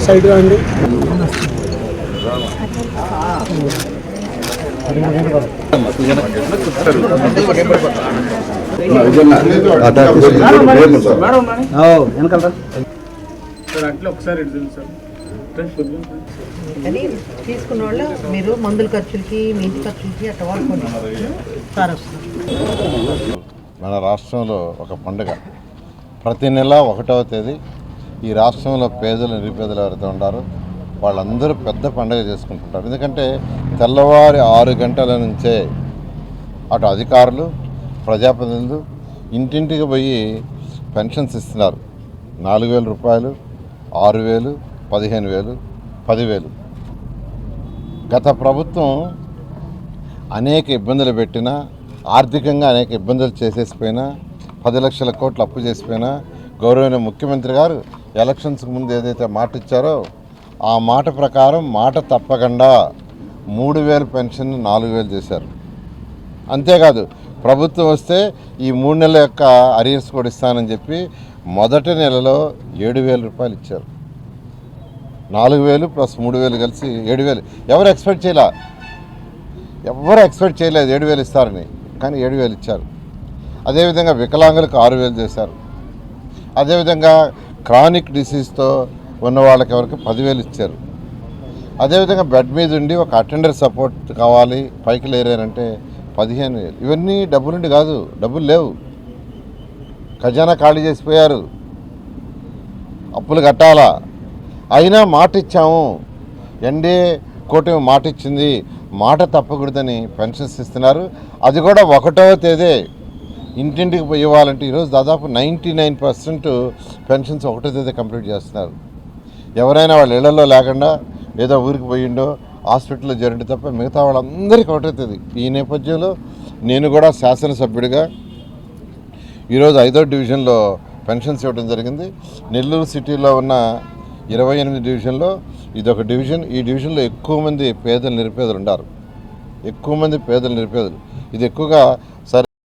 Side అండి అది తీసుకున్న వాళ్ళు మీరు మందుల ఖర్చులకి మీ ఇంటి ఖర్చులకి అట్లా వాడుకోండి సార్ వస్తుంది. మన రాష్ట్రంలో ఒక పండుగ ప్రతి నెల 1వ తేదీ ఈ రాష్ట్రంలో పేదలు నిరుపేదలు ఎవరైతే ఉంటారో వాళ్ళందరూ పెద్ద పండుగ చేసుకుంటుంటారు. ఎందుకంటే తెల్లవారి 6 గంటల నుంచే అటు అధికారులు ప్రజాప్రతినిధులు ఇంటింటికి పోయి పెన్షన్స్ ఇస్తున్నారు. 4,000 రూపాయలు, 6,000, 15,000, 10,000. గత ప్రభుత్వం అనేక ఇబ్బందులు పెట్టినా, ఆర్థికంగా అనేక ఇబ్బందులు చేసేసిపోయినా, 10 లక్షల కోట్లు అప్పు చేసిపోయినా గౌరవనీయ ముఖ్యమంత్రి గారు ఎలక్షన్స్కి ముందు ఏదైతే మాట ఇచ్చారో ఆ మాట ప్రకారం మాట తప్పకుండా 3,000 పెన్షన్ 4,000 చేశారు. అంతేకాదు ప్రభుత్వం వస్తే ఈ 3 నెలల యొక్క అరియర్స్ కూడా ఇస్తానని చెప్పి మొదటి నెలలో 7,000 రూపాయలు ఇచ్చారు. 4,000 ప్లస్ 3,000 కలిసి 7,000. ఎవరు ఎక్స్పెక్ట్ చేయలేదు 7,000 ఇస్తారని, కానీ 7,000 ఇచ్చారు. అదేవిధంగా వికలాంగులకు 6,000 చేశారు. అదేవిధంగా క్రానిక్ డిసీజ్తో ఉన్న వాళ్ళకి ఎవరికి 10,000 ఇచ్చారు. అదేవిధంగా బెడ్ మీద ఉండి ఒక అటెండర్ సపోర్ట్ కావాలి పైకి లేరారంటే 15,000. ఇవన్నీ డబ్బులుండి కాదు, డబ్బులు లేవు, ఖజానా ఖాళీ చేసిపోయారు, అప్పులు కట్టాలా. అయినా మాట ఇచ్చాము, ఎన్డీఏ కూటమి మాట ఇచ్చింది, మాట తప్పకూడదని పెన్షన్స్ ఇస్తున్నారు. అది కూడా 1వ తేదీ ఇంటింటికి పోయి ఇవ్వాలంటే ఈరోజు దాదాపు 99% పెన్షన్స్ 1వ తేదీ కంప్లీట్ చేస్తున్నారు. ఎవరైనా వాళ్ళ ఇళ్లలో లేకుండా ఏదో ఊరికి పోయిండో హాస్పిటల్లో జరిగింది తప్ప మిగతా వాళ్ళందరికీ 1వ తేదీ. ఈ నేపథ్యంలో నేను కూడా శాసనసభ్యుడిగా ఈరోజు 5వ డివిజన్లో పెన్షన్స్ ఇవ్వడం జరిగింది. నెల్లూరు సిటీలో ఉన్న 28 డివిజన్లో ఇదొక డివిజన్. ఈ డివిజన్లో ఎక్కువ మంది పేదలు నిరుపేదలు ఉన్నారు. ఇది ఎక్కువగా